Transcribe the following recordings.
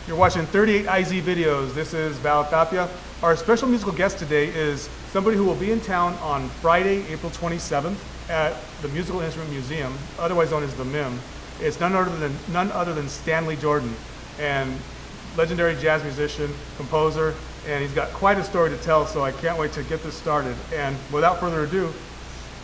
You're watching 38 IZ videos. This is Val Tapia. Our special musical guest today is somebody who will be in town on Friday, April 27th at the Musical Instrument Museum, otherwise known as the MIM. It's none other than Stanley Jordan, and legendary jazz musician, composer, and he's got quite a story to tell, so I can't wait to get this started. And without further ado,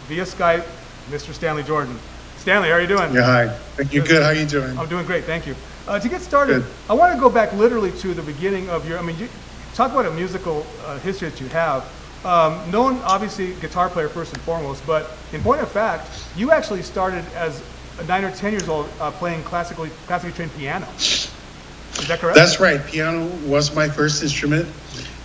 via Skype, Mr. Stanley Jordan. Stanley, how are you doing? Yeah, hi. Thank you. Good. How are you doing? I'm doing great, thank you. To get started, Good. I want to go back literally to the beginning of your, you talk about a musical history that you have. Known, obviously, guitar player first and foremost, but in point of fact, you actually started as 9 or 10 years old playing classically trained piano. Is that correct? That's right. Piano was my first instrument.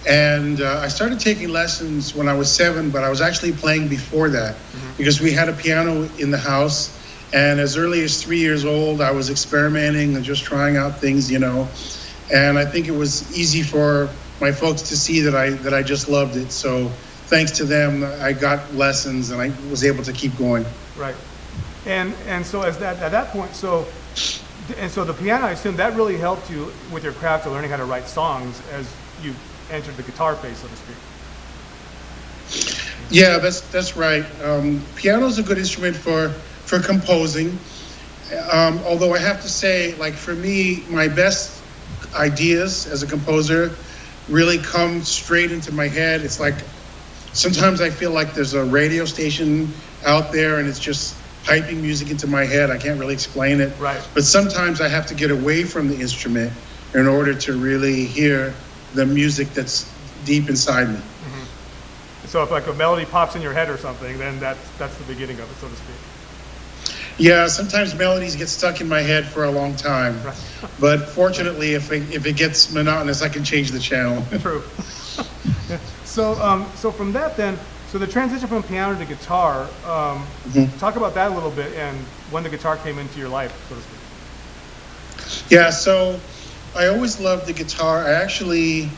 And I started taking lessons when I was 7, but I was actually playing before that because we had a piano in the house. And as early as 3 years old, I was experimenting and just trying out things, And I think it was easy for my folks to see that I just loved it. So thanks to them, I got lessons and I was able to keep going. Right. And so at that point, so the piano, I assume that really helped you with your craft of learning how to write songs as you entered the guitar phase, so to speak. Yeah, that's right. Piano is a good instrument for composing. Although I have to say, like for me, my best ideas as a composer really come straight into my head. It's like sometimes I feel like there's a radio station out there and it's just piping music into my head. I can't really explain it. Right. But sometimes I have to get away from the instrument in order to really hear the music that's deep inside me. Mm-hmm. So if like a melody pops in your head or something, then that's the beginning of it, so to speak. Yeah, sometimes melodies get stuck in my head for a long time. Right. But fortunately, if it gets monotonous, I can change the channel. True. So from that then, so the transition from piano to guitar, talk about that a little bit and when the guitar came into your life, so to speak. Yeah, so I always loved the guitar. I actually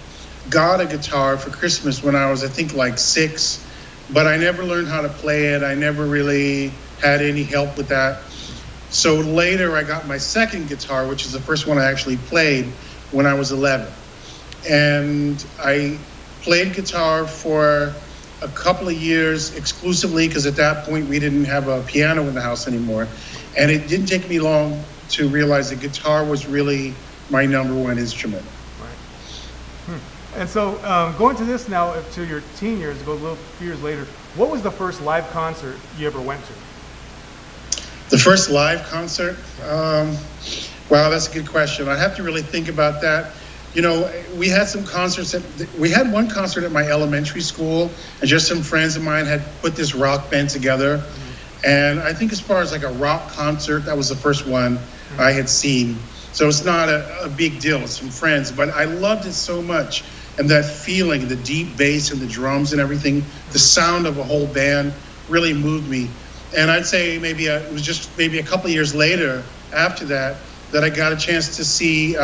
got a guitar for Christmas when I was, I think, like 6, but I never learned how to play it. I never really had any help with that. So later I got my second guitar, which is the first one I actually played when I was 11. And I played guitar for a couple of years exclusively because at that point we didn't have a piano in the house anymore. And it didn't take me long to realize that guitar was really my number one instrument. Right. And so going to this now, to your teen years, go a little few years later, what was the first live concert you ever went to? The first live concert? Wow, that's a good question. I have to really think about that. We had some concerts. We had one concert at my elementary school, and just some friends of mine had put this rock band together. And I think as far as like a rock concert, that was the first one I had seen. So it's not a big deal. It's some friends, but I loved it so much. And that feeling, the deep bass and the drums and everything, the sound of a whole band really moved me. And I'd say it was just maybe a couple of years later after that I got a chance to see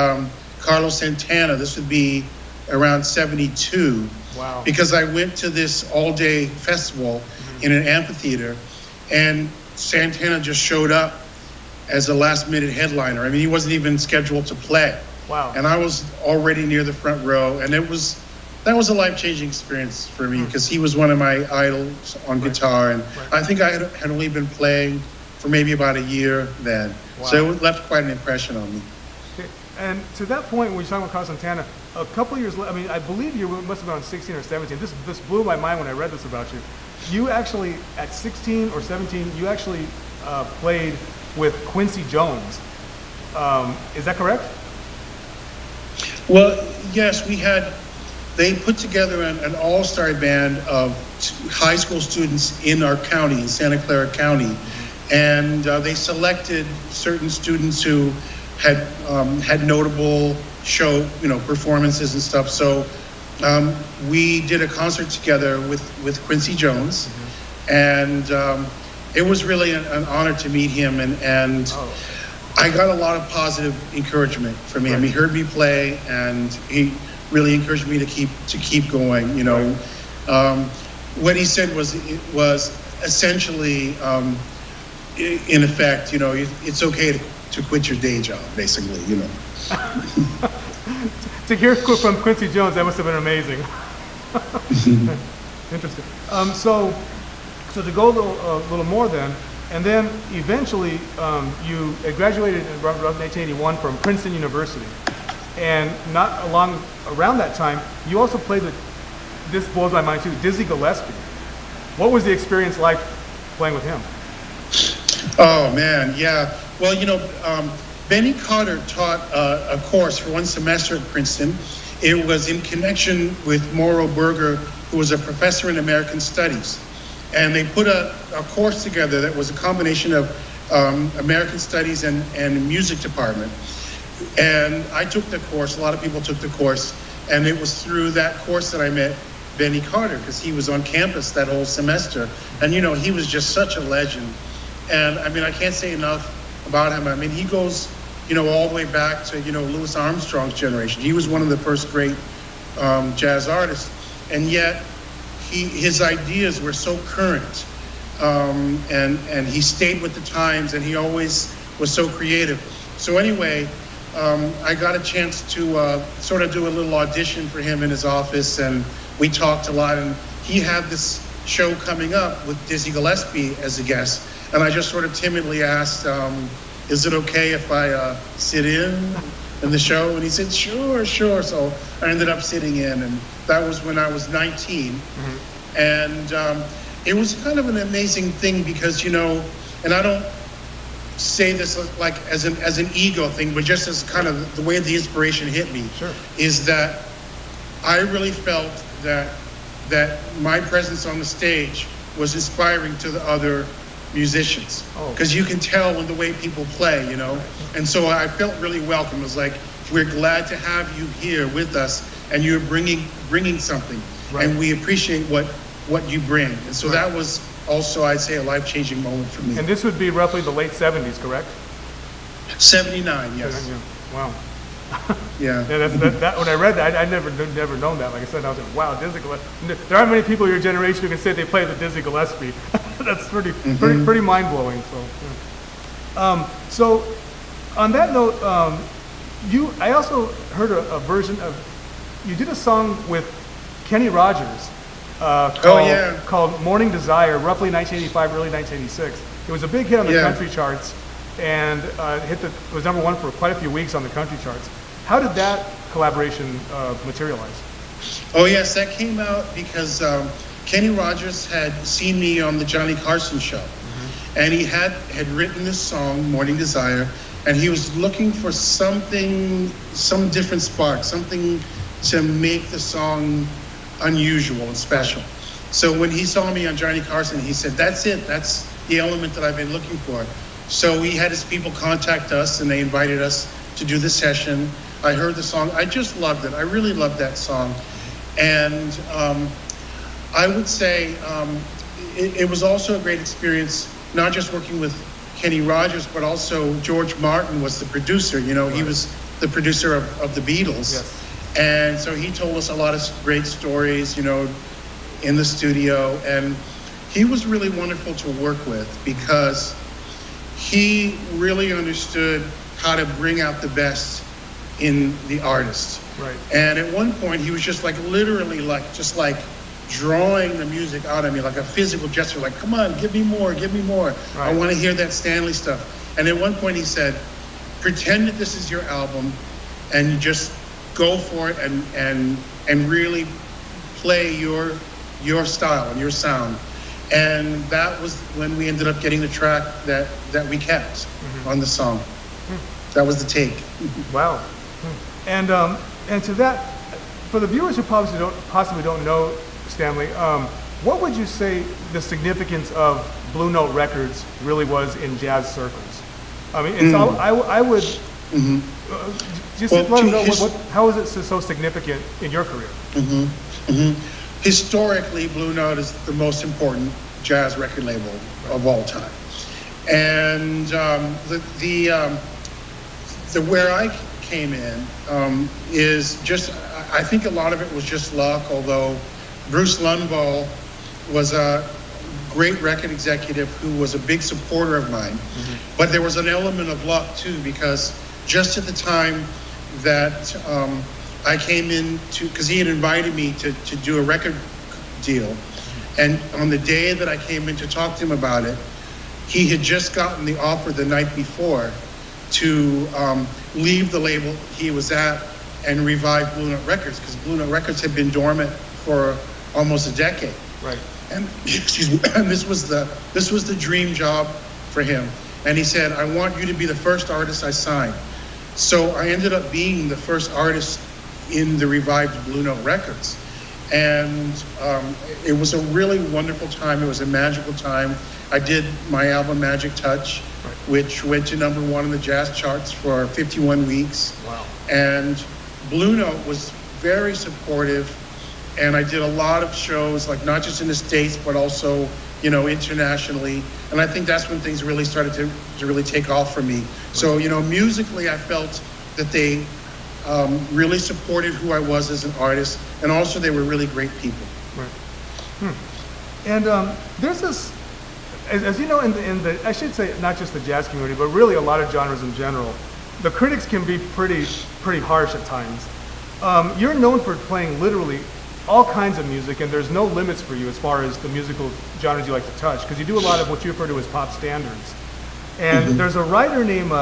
Carlos Santana. This would be around 72. Wow. Because I went to this all-day festival in an amphitheater, and Santana just showed up as a last-minute headliner. I mean, he wasn't even scheduled to play. Wow. And I was already near the front row, and that was a life-changing experience for me because he was one of my idols on guitar, and I think I had only been playing for maybe about a year then. Wow. So it left quite an impression on me. Okay. And to that point, when you're talking about Carlos Santana, a couple of years later, I believe you must have been on 16 or 17. This blew my mind when I read this about you. You actually, at 16 or 17, you actually played with Quincy Jones. Is that correct? Well, yes, they put together an all-star band of high school students in our county, in Santa Clara County. And they selected certain students who had notable show, performances and stuff. So we did a concert together with Quincy Jones. And it was really an honor to meet him. And I got a lot of positive encouragement from him. He heard me play, and he really encouraged me to keep going. What he said was essentially, in effect, it's okay to quit your day job, basically. To hear from Quincy Jones, that must have been amazing. Interesting. So to go a little more then, and then eventually you graduated in around 1981 from Princeton University, and not around that time you also played with, this blows my mind too, Dizzy Gillespie. What was the experience like playing with him? Oh man, yeah. Well, Benny Carter taught a course for one semester at Princeton. It was in connection with Morrow Berger, who was a professor in American Studies. And they put a course together that was a combination of American Studies and music department. And I took the course, a lot of people took the course, and it was through that course that I met Benny Carter, because he was on campus that whole semester. And he was just such a legend. And I mean, I can't say enough about him. I mean, he goes, all the way back to, Louis Armstrong's generation. He was one of the first great jazz artists. And yet, his ideas were so current, and he stayed with the times, and he always was so creative. So anyway, I got a chance to sort of do a little audition for him in his office, and we talked a lot, and he had this show coming up with Dizzy Gillespie as a guest, and I just sort of timidly asked, is it okay if I sit in the show? And he said, sure. So I ended up sitting in, and that was when I was 19. Mm-hmm. And it was kind of an amazing thing because, and I don't say this like as an ego thing, but just as kind of the way the inspiration hit me, sure, is that I really felt that my presence on the stage was inspiring to the other musicians, because you can tell in the way people play, and so I felt really welcome. It was like, we're glad to have you here with us, and you're bringing something, right, and we appreciate what you bring. And so that was also, I'd say, a life-changing moment for me. And this would be roughly the late 70s, correct? 79, yes. Wow. Yeah. Yeah, that when I read that, I never known that. Like I said, I was like, wow, Dizzy Gillespie. There aren't many people your generation who can say they play the Dizzy Gillespie. That's pretty mind blowing. So, yeah. So, on that note, I also heard a version of, you did a song with Kenny Rogers called "Morning Desire," roughly 1985, early 1986. It was a big hit on the country charts, and it was number one for quite a few weeks on the country charts. How did that collaboration materialize? Oh yes, that came out because Kenny Rogers had seen me on the Johnny Carson show, mm-hmm, and he had written this song, "Morning Desire," and he was looking for some different spark, something to make the song unusual and special. So when he saw me on Johnny Carson, he said, that's it, that's the element that I've been looking for. So he had his people contact us, and they invited us to do the session. I heard the song, I just loved it. I really loved that song. And I would say it was also a great experience, not just working with Kenny Rogers, but also George Martin was the producer. Right. He was the producer of the Beatles. Yes. And so he told us a lot of great stories, in the studio. And he was really wonderful to work with because he really understood how to bring out the best in the artist. Right. And at one point, he was just literally drawing the music out of me, like a physical gesture, like, come on, give me more. Right. I want to hear that Stanley stuff. And at one point he said, pretend that this is your album and you just go for it and really play your style and your sound. And that was when we ended up getting the track that we kept, mm-hmm, on the song. Mm-hmm. That was the take. Wow. Mm-hmm. And to that, for the viewers who possibly don't know Stanley, what would you say the significance of Blue Note Records really was in jazz circles? I mean, it's I would, mm-hmm, just let them know how is it so significant in your career? Mm-hmm. Mm-hmm. Historically, Blue Note is the most important jazz record label of all time, and the where I came in is just, I think a lot of it was just luck. Although Bruce Lundvall was a great record executive who was a big supporter of mine, mm-hmm, but there was an element of luck too, because just at the time that I came in to, because he had invited me to do a record deal. And on the day that I came in to talk to him about it, he had just gotten the offer the night before to leave the label he was at and revive Blue Note Records, because Blue Note Records had been dormant for almost a decade. Right. And excuse me, and this was the dream job for him. And he said, I want you to be the first artist I sign. So I ended up being the first artist in the revived Blue Note Records. And it was a really wonderful time. It was a magical time. I did my album Magic Touch, right, which went to #1 in the jazz charts for 51 weeks. Wow. And Blue Note was very supportive. And I did a lot of shows, like not just in the States, but also, you know, internationally. And I think that's when things really started to really take off for me. So, you know, musically, I felt that they really supported who I was as an artist, and also they were really great people. Right. And there's this, as you know, in the I should say not just the jazz community, but really a lot of genres in general, the critics can be pretty harsh at times. You're known for playing literally all kinds of music, and there's no limits for you as far as the musical genres you like to touch, because you do a lot of what you refer to as pop standards. And there's a writer named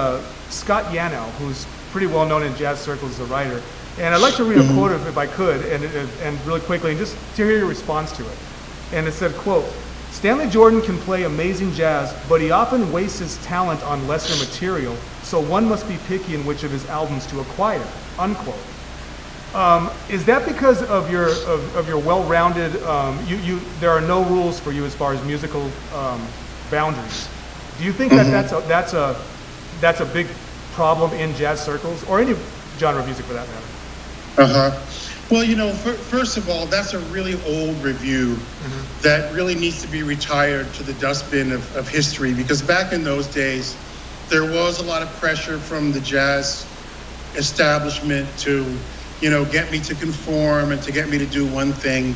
Scott Yanow, who's pretty well known in jazz circles as a writer. And I'd like to read a quote if I could, and really quickly, and just to hear your response to it. And it said, quote, Stanley Jordan can play amazing jazz, but he often wastes his talent on lesser material, so one must be picky in which of his albums to acquire, unquote. Is that because of your well-rounded, there are no rules for you as far as musical boundaries? Do you think that that's a big problem in jazz circles, or any genre of music for that matter? Well, you know, first of all, that's a really old review that really needs to be retired to the dustbin of history, because back in those days, there was a lot of pressure from the jazz establishment to, you know, get me to conform and to get me to do one thing.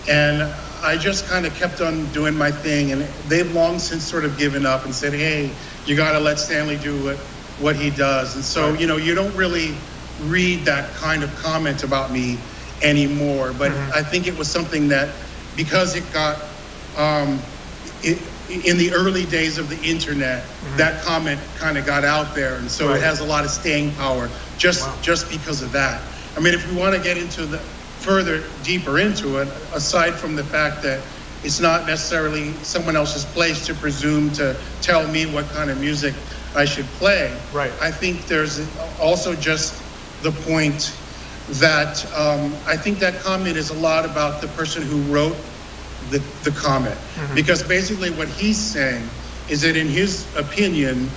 And I just kind of kept on doing my thing, and they've long since sort of given up and said, hey, you got to let Stanley do what he does. And so, you know, you don't really read that kind of comment about me anymore. But I think it was something that, because it got, in the early days of the internet, that comment kind of got out there. And so it has a lot of staying power just because of that. I mean, if we want to get into deeper into it, aside from the fact that it's not necessarily someone else's place to presume to tell me what kind of music I should play. Right. I think there's also just the point that I think that comment is a lot about the person who wrote the comment. Because basically what he's saying is that in his opinion,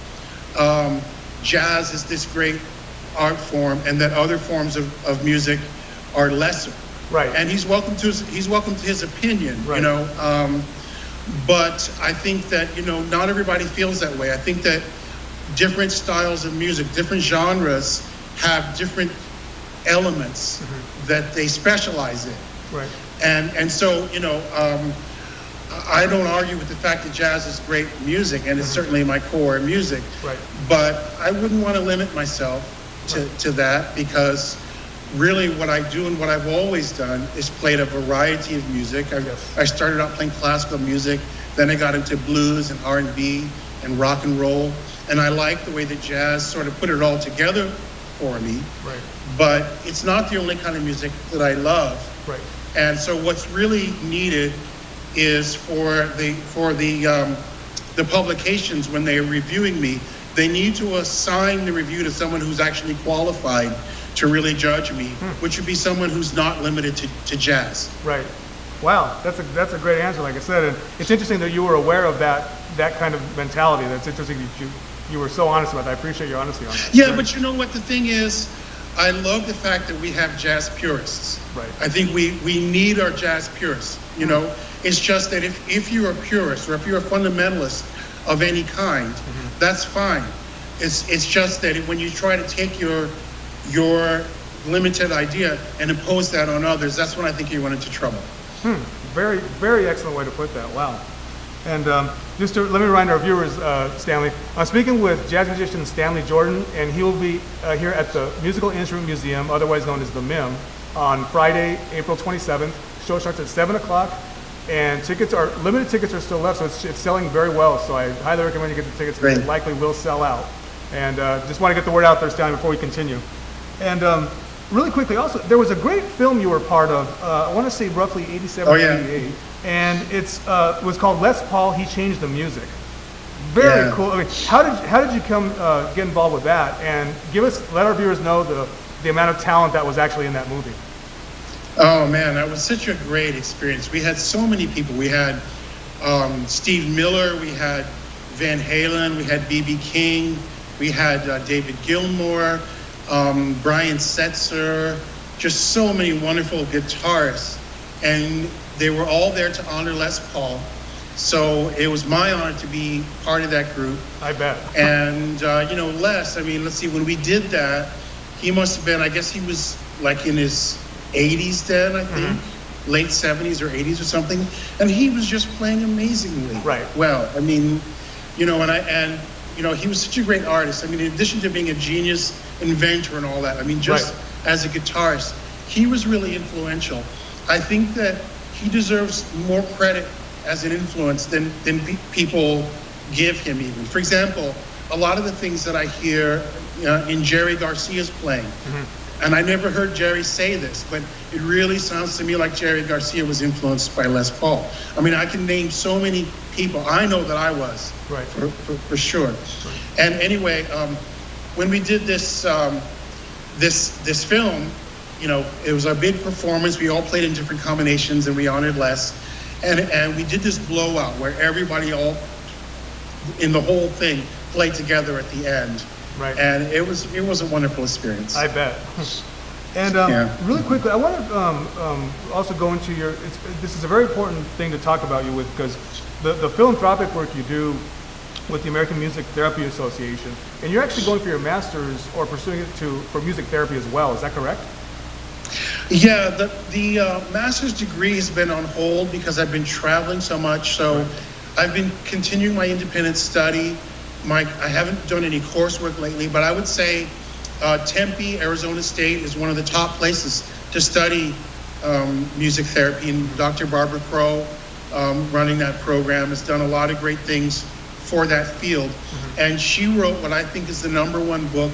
jazz is this great art form, and that other forms of music are lesser. Right. And he's welcome to his opinion, you know. But I think that, you know, not everybody feels that way. I think that different styles of music, different genres have different elements that they specialize in. Right. And so, you know, I don't argue with the fact that jazz is great music, and it's certainly my core music. Right. But I wouldn't want to limit myself to that, because really what I do and what I've always done is played a variety of music. I started out playing classical music, then I got into blues and R&B and rock and roll, and I like the way that jazz sort of put it all together for me. Right. But it's not the only kind of music that I love. Right. And so what's really needed is for the publications, when they're reviewing me, they need to assign the review to someone who's actually qualified to really judge me, which would be someone who's not limited to jazz. Right. Wow, that's a great answer. Like I said, and it's interesting that you were aware of that kind of mentality. That's interesting that you were so honest about that. I appreciate your honesty on that. Yeah, but you know what the thing is? I love the fact that we have jazz purists. Right. I think we need our jazz purists. You know, it's just that if you're a purist, or if you're a fundamentalist of any kind, that's fine. It's just that when you try to take your limited idea and impose that on others, that's when I think you run into trouble. Very, very excellent way to put that. Wow. And just to let me remind our viewers, Stanley, I'm speaking with jazz musician Stanley Jordan, and he will be here at the Musical Instrument Museum, otherwise known as the MIM, on Friday, April 27th. Show starts at 7 o'clock, and limited tickets are still left, so it's selling very well. So I highly recommend you get the tickets, because it likely will sell out. And just want to get the word out there, Stanley, before we continue. And really quickly, also, there was a great film you were part of, I want to say roughly 87 or 88. And it was called Les Paul, He Changed the Music. Very cool. I mean, how did you come get involved with that? And let our viewers know the amount of talent that was actually in that movie. Oh man, that was such a great experience. We had so many people. We had Steve Miller, we had Van Halen, we had B.B. King, we had David Gilmour, Brian Setzer, just so many wonderful guitarists. And they were all there to honor Les Paul. So it was my honor to be part of that group. I bet. And, Les, I mean, let's see, when we did that, he must have been, I guess he was like in his 80s then, I think, late 70s or 80s or something. And he was just playing amazingly well. I mean, he was such a great artist. I mean, in addition to being a genius inventor and all that, I mean, just as a guitarist, he was really influential. I think that he deserves more credit as an influence than people give him even. For example, a lot of the things that I hear in Jerry Garcia's playing, and I never heard Jerry say this, but it really sounds to me like Jerry Garcia was influenced by Les Paul. I mean, I can name so many people. I know that I was, for sure. Right. And anyway, when we did this this film, it was a big performance. We all played in different combinations, and we honored Les. And we did this blowout where everybody all in the whole thing played together at the end. Right. And it was a wonderful experience. I bet. And really quickly, I want to also go into this is a very important thing to talk about you with, because the philanthropic work you do with the American Music Therapy Association, and you're actually going for your master's or pursuing it for music therapy as well. Is that correct? Yeah, the master's degree has been on hold because I've been traveling so much. So I've been continuing my independent study. I haven't done any coursework lately, but I would say Tempe, Arizona State is one of the top places to study music therapy. And Dr. Barbara Crow, running that program, has done a lot of great things for that field. And she wrote what I think is the #1 book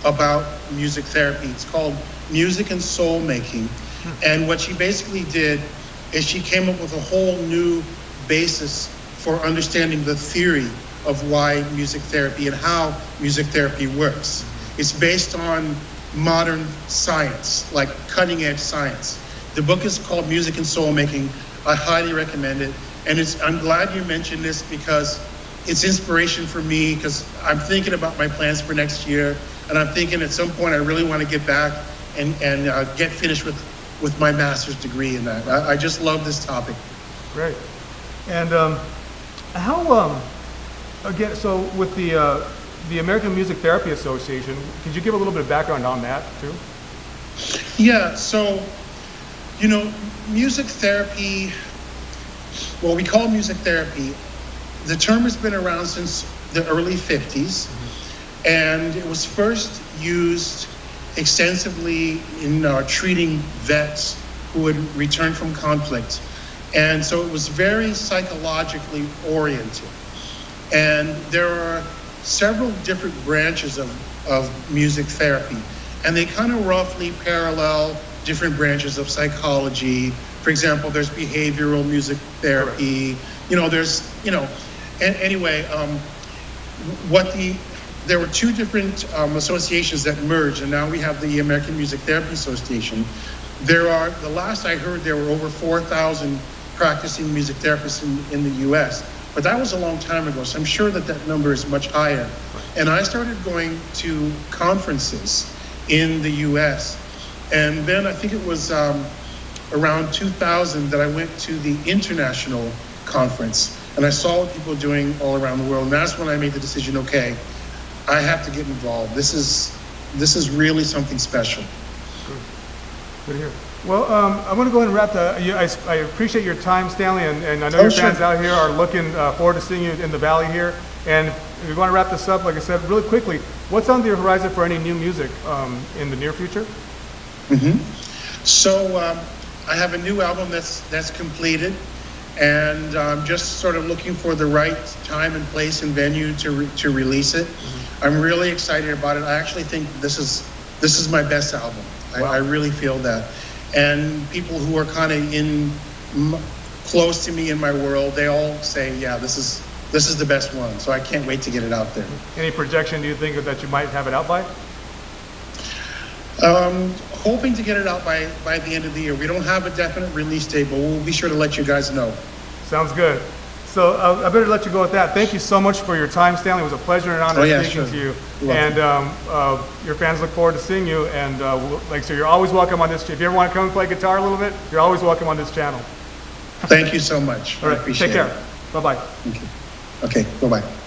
about music therapy. It's called Music and Soul Making. And what she basically did is she came up with a whole new basis for understanding the theory of why music therapy and how music therapy works. It's based on modern science, like cutting edge science. The book is called Music and Soul Making. I highly recommend it. And I'm glad you mentioned this because it's inspiration for me, because I'm thinking about my plans for next year. And I'm thinking at some point I really want to get back and get finished with my master's degree in that. I just love this topic. Great. And how, again, so with the American Music Therapy Association, could you give a little bit of background on that too? Yeah, so, music therapy, well, we call music therapy, the term has been around since the early 50s. And it was first used extensively in treating vets who had returned from conflict. And so it was very psychologically oriented. And there are several different branches of music therapy. And they kind of roughly parallel different branches of psychology. For example, there's behavioral music therapy. There were two different associations that merged, and now we have the American Music Therapy Association. The last I heard, there were over 4,000 practicing music therapists in the U.S., but that was a long time ago, so I'm sure that number is much higher. And I started going to conferences in the U.S., and then I think it was around 2000 that I went to the international conference, and I saw what people were doing all around the world, and that's when I made the decision, okay, I have to get involved. This is really something special. Good to hear. Well, I'm going to go ahead and wrap I appreciate your time, Stanley, and I know Oh, your sure. fans out here are looking forward to seeing you in the Valley here. And if we want to wrap this up, like I said, really quickly, what's on the horizon for any new music in the near future? So I have a new album that's completed, and I'm just sort of looking for the right time and place and venue to release it. I'm really excited about it. I actually think this is my best album. Wow. I really feel that. And people who are kind of close to me in my world, they all say, yeah, this is the best one. So I can't wait to get it out there. Any projection do you think that you might have it out by? Hoping to get it out by the end of the year. We don't have a definite release date, but we'll be sure to let you guys know. Sounds good. So I better let you go with that. Thank you so much for your time, Stanley. It was a pleasure and honor speaking to you. You're And your fans look forward to seeing you. And like I said, you're always welcome on this. If you ever want to come and play guitar a little bit, you're always welcome on this channel. Thank you so much. All right, I appreciate take care. it. Bye-bye. Thank you. Okay, bye-bye.